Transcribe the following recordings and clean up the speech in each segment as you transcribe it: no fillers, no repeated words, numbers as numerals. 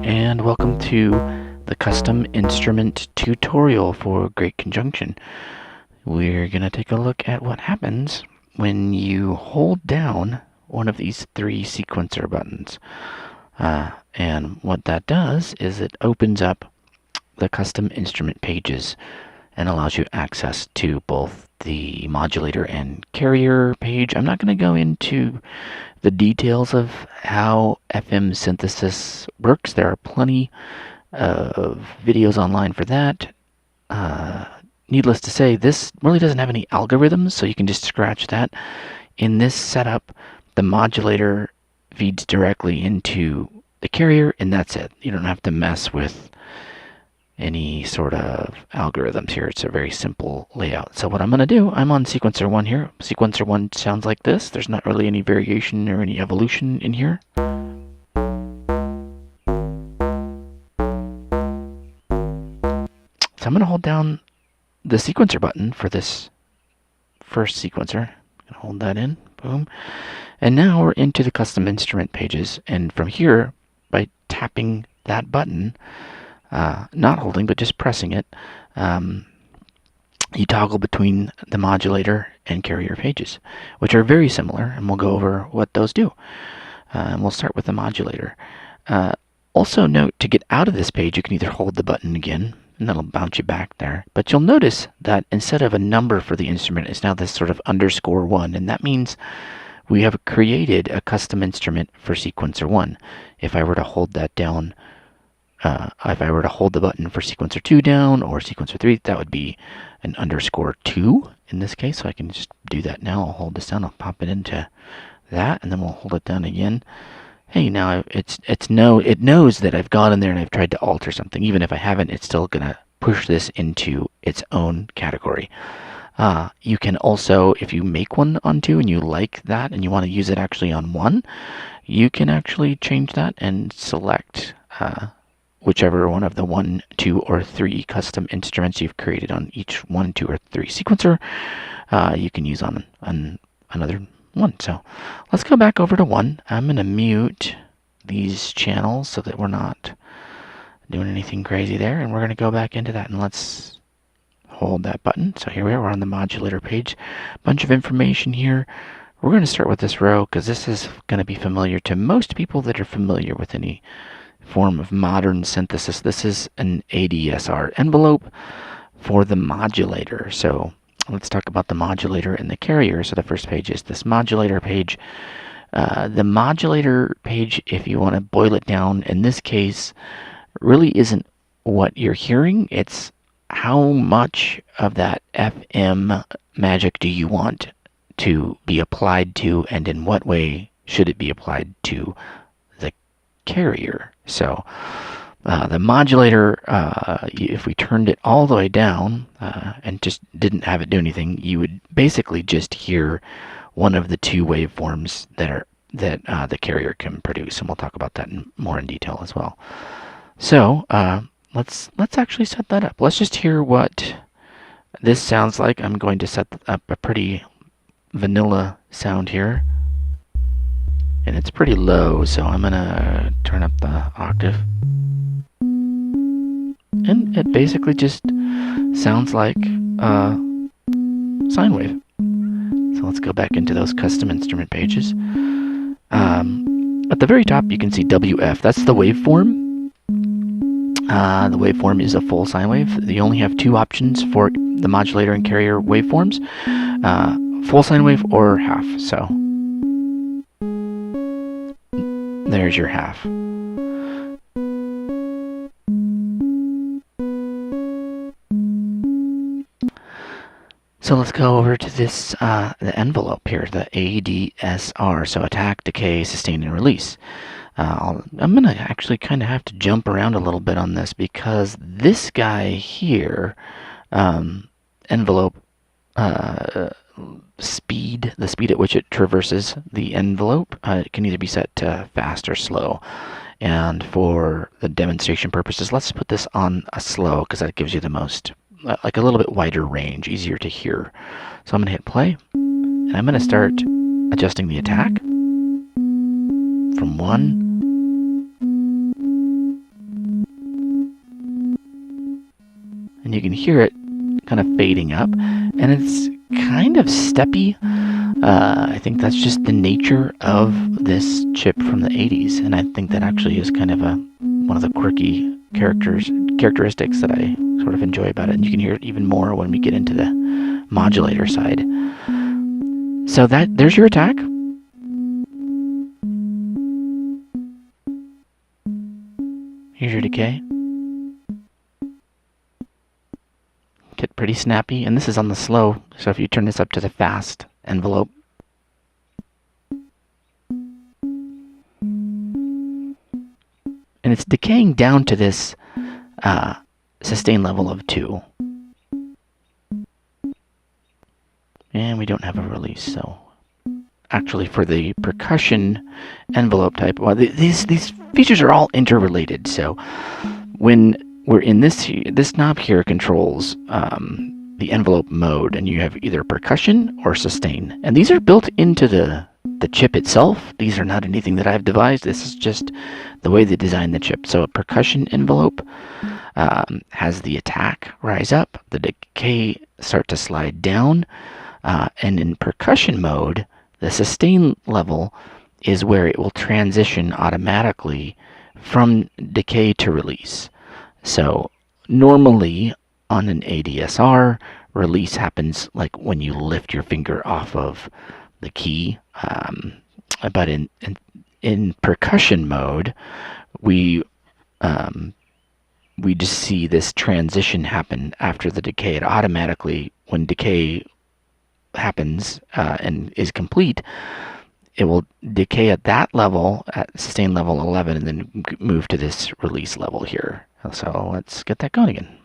and welcome to the custom instrument tutorial for Great Conjunction. We're going to take a look at what happens when you hold down one of these three sequencer buttons. And what that does is it opens up the custom instrument pages and allows you access to both the modulator and carrier page. I'm not going to go into the details of how FM synthesis works. There are plenty of videos online for that. Needless to say, this really doesn't have any algorithms, so you can just scratch that. In this setup, the modulator feeds directly into the carrier, and that's it. You don't have to mess with any sort of algorithms here. It's a very simple layout. So what I'm going to do, I'm on sequencer 1 here. Sequencer 1 sounds like this. There's not really any variation or any evolution in here. So I'm going to hold down the sequencer button for this first sequencer. I'm going to hold that in. Boom. And now we're into the custom instrument pages. And from here, by tapping that button, not holding, but just pressing it, you toggle between the modulator and carrier pages, which are very similar, and we'll go over what those do. And we'll start with the modulator. Also note, to get out of this page, you can either hold the button again, and that'll bounce you back there. But you'll notice that instead of a number for the instrument, it's now this sort of _1, and that means we have created a custom instrument for sequencer 1. If I were to hold that down, if I were to hold the button for sequencer 2 down or sequencer 3, that would be an _2 in this case. So I can just do that now. I'll hold this down. I'll pop it into that, and then we'll hold it down again. Hey, now it knows that I've gone in there and I've tried to alter something. Even if I haven't, it's still gonna push this into its own category. You can also, if you make one on 2 and you like that and you want to use it actually on 1, you can actually change that and select whichever one of the 1, 2, or 3 custom instruments you've created on each 1, 2, or 3 sequencer. You can use on another one. So let's go back over to 1. I'm going to mute these channels so that we're not doing anything crazy there, and we're going to go back into that, and let's hold that button. So here we are, we're on the modulator page. Bunch of information here. We're going to start with this row because this is going to be familiar to most people that are familiar with any form of modern synthesis. This is an ADSR envelope for the modulator. So let's talk about the modulator and the carrier. So the first page is this modulator page. The modulator page, if you want to boil it down, in this case, really isn't what you're hearing. It's how much of that FM magic do you want to be applied to, and in what way should it be applied to the carrier. So the modulator, if we turned it all the way down and just didn't have it do anything, you would basically just hear one of the 2 waveforms that the carrier can produce, and we'll talk about that more in detail as well. So let's actually set that up. Let's just hear what this sounds like. I'm going to set up a pretty vanilla sound here, and it's pretty low, so I'm gonna turn up the octave, and it basically just sounds like a sine wave. So let's go back into those custom instrument pages. At the very top you can see WF. That's the waveform. The waveform is a full sine wave. You only have 2 options for the modulator and carrier waveforms, full sine wave or half. So there's your half. So let's go over to this, the envelope here, the ADSR, so attack, decay, sustain, and release. I'm going to actually kind of have to jump around a little bit on this because this guy here, envelope, the speed at which it traverses the envelope, it can either be set to fast or slow. And for the demonstration purposes, let's put this on a slow because that gives you the most, like a little bit wider range, easier to hear. So I'm going to hit play, and I'm going to start adjusting the attack from 1 and you can hear it kind of fading up, and it's kind of steppy. I think that's just the nature of this chip from the 80s, and I think that actually is kind of one of the quirky characteristics that I sort of enjoy about it, and you can hear it even more when we get into the modulator side. So there's your attack. Here's your decay. Get pretty snappy, and this is on the slow, so if you turn this up to the fast envelope, and it's decaying down to this sustain level of 2. And we don't have a release, so actually for the percussion envelope type, well, these features are all interrelated. So when we're in this knob here controls the envelope mode, and you have either percussion or sustain, and these are built into the chip itself. These are not anything that I've devised. This is just the way they designed the chip. So a percussion envelope has the attack rise up, the decay start to slide down, and in percussion mode, the sustain level is where it will transition automatically from decay to release. So normally on an ADSR, release happens like when you lift your finger off of the key. But in percussion mode, we just see this transition happen after the decay. It automatically, when decay happens and is complete, it will decay at that level, at sustain level 11, and then move to this release level here. So let's get that going again.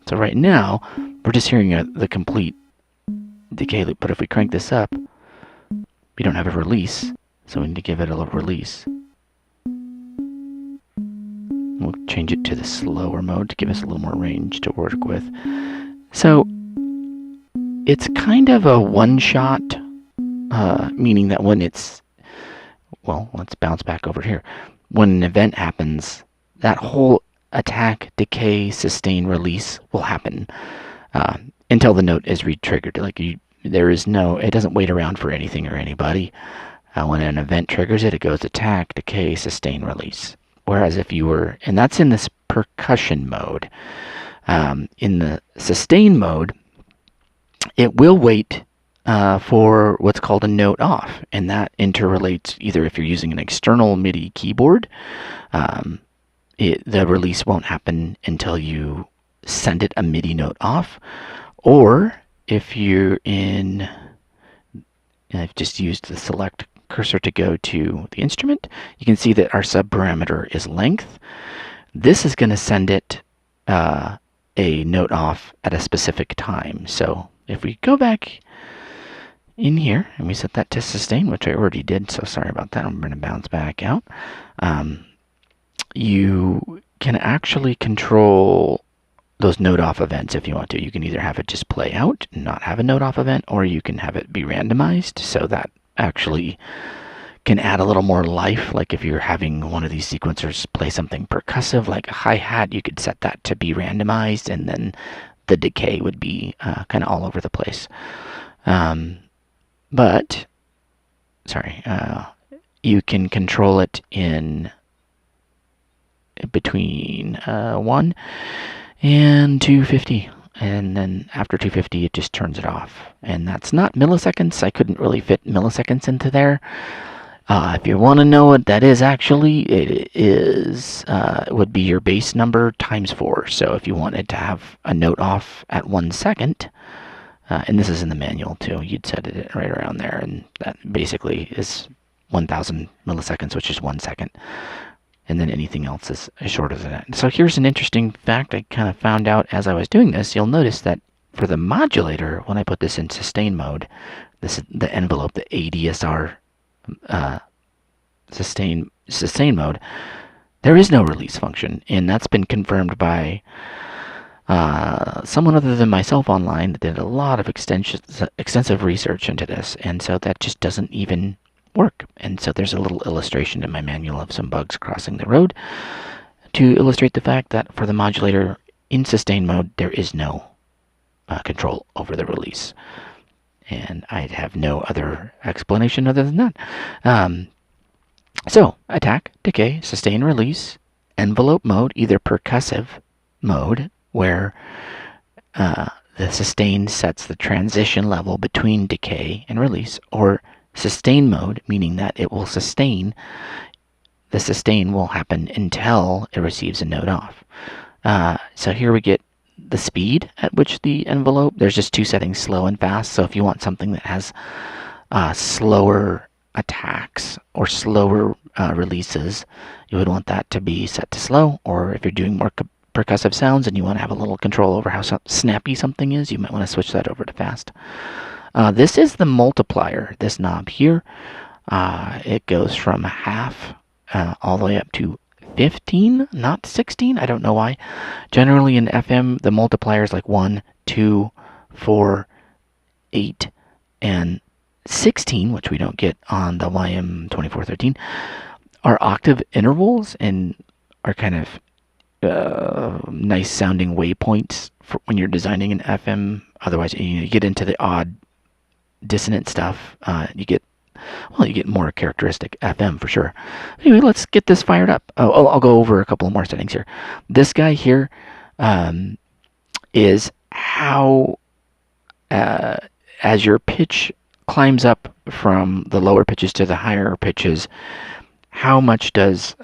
So right now, we're just hearing the complete decay loop, but if we crank this up, we don't have a release, so we need to give it a little release. We'll change it to the slower mode to give us a little more range to work with. So it's kind of a one-shot, meaning that when it's, well, let's bounce back over here. When an event happens, that whole attack, decay, sustain, release will happen until the note is re-triggered. There is no, it doesn't wait around for anything or anybody. When an event triggers it, it goes attack, decay, sustain, release. Whereas if you were, and that's in this percussion mode. In the sustain mode, it will wait for what's called a note off, and that interrelates either if you're using an external MIDI keyboard, the release won't happen until you send it a MIDI note off, or if you're in, I've just used the select cursor to go to the instrument, you can see that our subparameter is length. This is going to send it a note off at a specific time. So if we go back in here and we set that to sustain, which I already did, so sorry about that, I'm going to bounce back out. You can actually control those note off events if you want to. You can either have it just play out and not have a note off event, or you can have it be randomized, so that actually can add a little more life. Like if you're having one of these sequencers play something percussive like a hi-hat, you could set that to be randomized, and then the decay would be kind of all over the place. But sorry, you can control it in between 1 and 250, and then after 250 it just turns it off, and that's not milliseconds. I couldn't really fit milliseconds into there. If you want to know what that is, actually it would be your base number times 4. So if you wanted to have a note off at 1 second, and this is in the manual too, you'd set it right around there, and that basically is 1000 milliseconds, which is 1 second. And then anything else is shorter than that. So here's an interesting fact I kind of found out as I was doing this. You'll notice that for the modulator, when I put this in sustain mode, this is the envelope, the ADSR sustain mode, there is no release function, and that's been confirmed by someone other than myself online that did a lot of extensive research into this, and so that just doesn't even work. And so there's a little illustration in my manual of some bugs crossing the road to illustrate the fact that for the modulator in sustain mode, there is no control over the release. And I'd have no other explanation other than that. So, attack, decay, sustain, release, envelope mode, either percussive mode, where the sustain sets the transition level between decay and release, or sustain mode, meaning that it will sustain. The sustain will happen until it receives a note off. So here we get the speed at which the envelope, there's just two settings, slow and fast. So if you want something that has slower attacks or slower releases, you would want that to be set to slow. Or if you're doing more percussive sounds and you want to have a little control over how snappy something is, you might want to switch that over to fast. This is the multiplier, this knob here. It goes from half all the way up to 15, not 16. I don't know why. Generally in FM, the multiplier is like 1, 2, 4, 8, and 16, which we don't get on the YM2413, are octave intervals and are kind of nice sounding waypoints for when you're designing an FM. Otherwise, you get into the odd dissonant stuff. You get more characteristic FM for sure. Anyway, let's get this fired up. I'll go over a couple more settings here. This guy here is how, as your pitch climbs up from the lower pitches to the higher pitches, how much does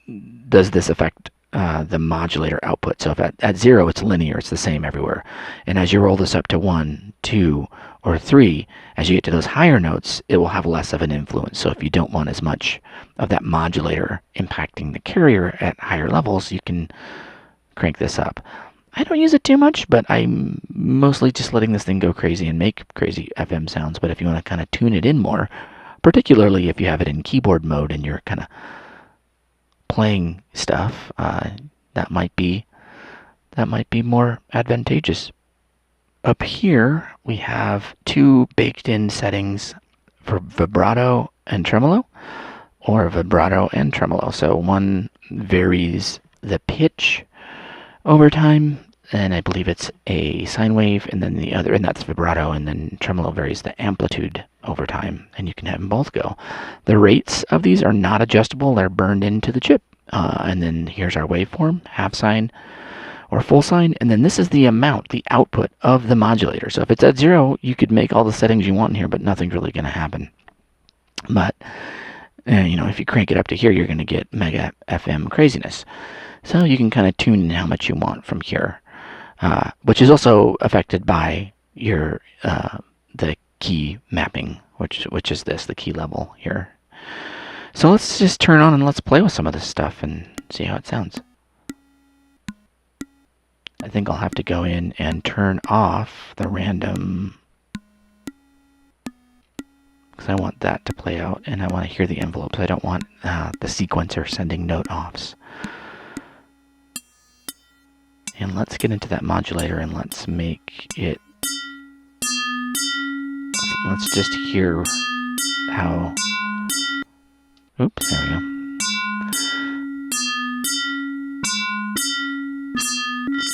this affect the modulator output? So if at 0 it's linear, it's the same everywhere. And as you roll this up to 1, 2, or 3, as you get to those higher notes, it will have less of an influence. So if you don't want as much of that modulator impacting the carrier at higher levels, you can crank this up. I don't use it too much, but I'm mostly just letting this thing go crazy and make crazy FM sounds. But if you want to kind of tune it in more, particularly if you have it in keyboard mode and you're kind of playing stuff, that might be more advantageous. Up here we have two baked-in settings for vibrato and tremolo, or vibrato and tremolo. So one varies the pitch over time, and I believe it's a sine wave, and then the other, and that's vibrato, and then tremolo varies the amplitude over time, and you can have them both go. The rates of these are not adjustable, they're burned into the chip. And then here's our waveform, half sine or full sine, and then this is the amount, the output of the modulator. So if it's at 0, you could make all the settings you want in here, but nothing's really going to happen. But if you crank it up to here, you're going to get mega FM craziness. So you can kind of tune in how much you want from here, which is also affected by your the key mapping, which is the key level here. So let's just turn on and let's play with some of this stuff and see how it sounds. I think I'll have to go in and turn off the random, because I want that to play out and I want to hear the envelopes. I don't want the sequencer sending note offs. And let's get into that modulator and let's make it, let's just hear how, oops, there we go.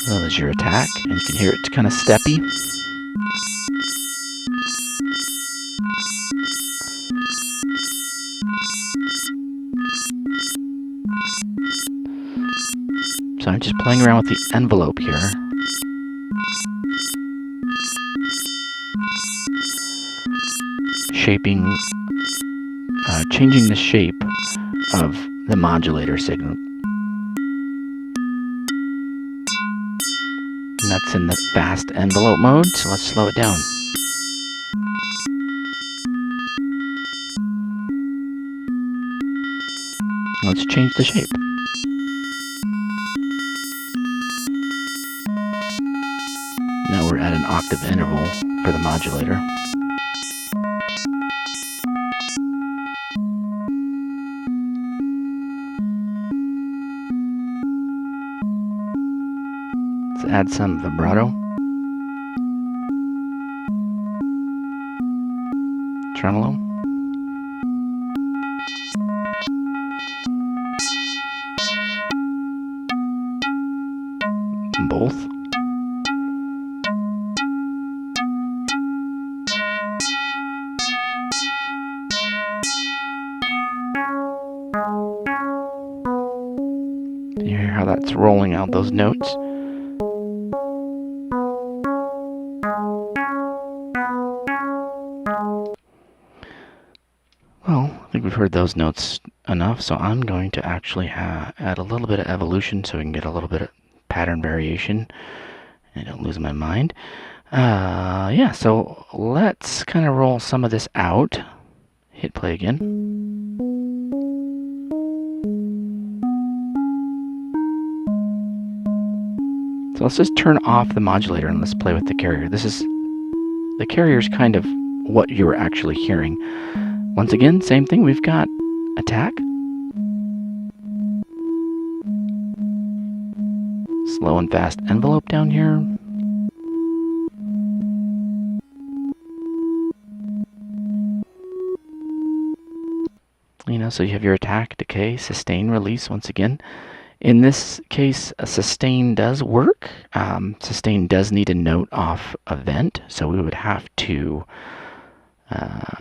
So there's your attack, and you can hear it's kind of steppy. So I'm just playing around with the envelope here. Shaping, changing the shape of the modulator signal. And that's in the fast envelope mode, so let's slow it down. Let's change the shape. Now we're at an octave interval for the modulator. Let's add some vibrato. Tremolo. both. You hear how that's rolling out those notes? Well, I think we've heard those notes enough, so I'm going to actually add a little bit of evolution so we can get a little bit of pattern variation. I don't lose my mind. Yeah, so let's kind of roll some of this out. Hit play again. So let's just turn off the modulator and let's play with the carrier. The carrier is kind of what you were actually hearing. Once again, same thing. We've got attack, slow and fast envelope down here. So you have your attack, decay, sustain, release. Once again, in this case, a sustain does work. Sustain does need a note off event, so we would have to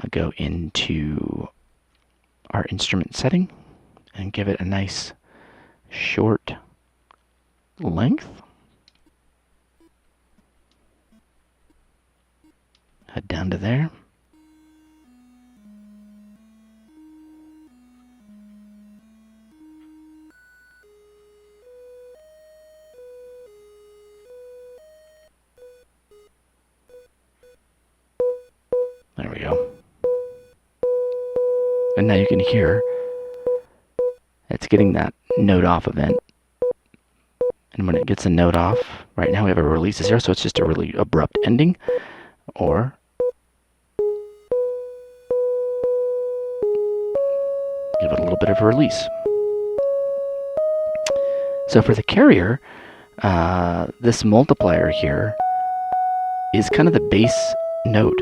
go into our instrument setting and give it a nice short length. Head down to there. There we go. And now you can hear it's getting that note off event. And when it gets a note off, right now we have a release of 0, so it's just a really abrupt ending. Or give it a little bit of a release. So for the carrier, this multiplier here is kind of the base note.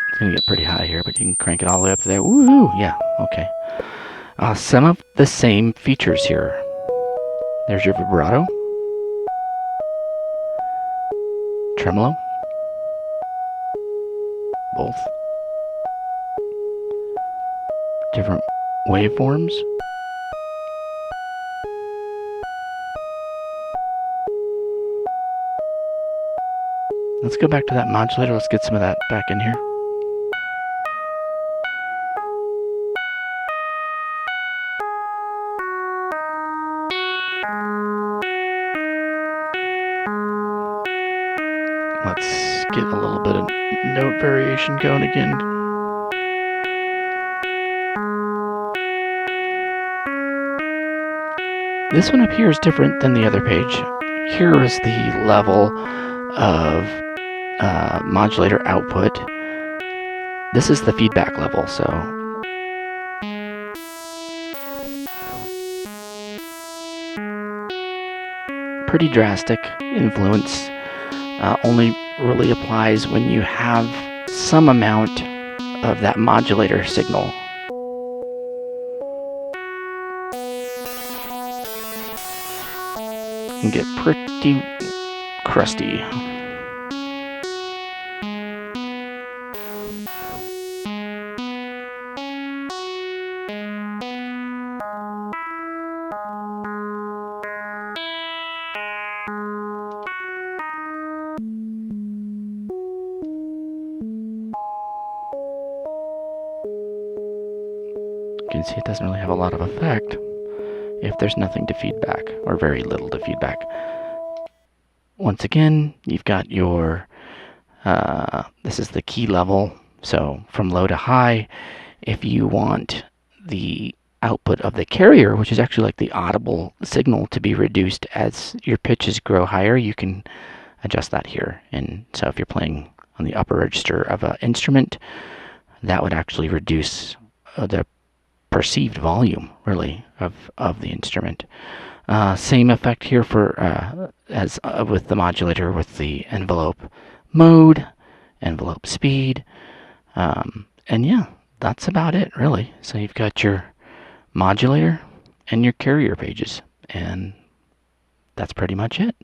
It's going to get pretty high here, but you can crank it all the way up to there. Woohoo! Yeah, okay. Some of the same features here. There's your vibrato, tremolo, both. Different waveforms. Let's go back to that modulator. Let's get some of that back in here. Let's get a little bit of note variation going again. This one up here is different than the other page. Here is the level of modulator output. This is the feedback level, so pretty drastic influence. Only really applies when you have some amount of that modulator signal. Can get pretty crusty. You can see it doesn't really have a lot of effect if there's nothing to feedback, or very little to feedback. Once again, you've got your, this is the key level, so from low to high. If you want the output of the carrier, which is actually like the audible signal, to be reduced as your pitches grow higher, you can adjust that here. And so if you're playing on the upper register of an instrument, that would actually reduce the perceived volume, really, of the instrument. Same effect here for as with the modulator, with the envelope mode, envelope speed, and yeah, that's about it, really. So you've got your modulator, and your carrier pages. And that's pretty much it.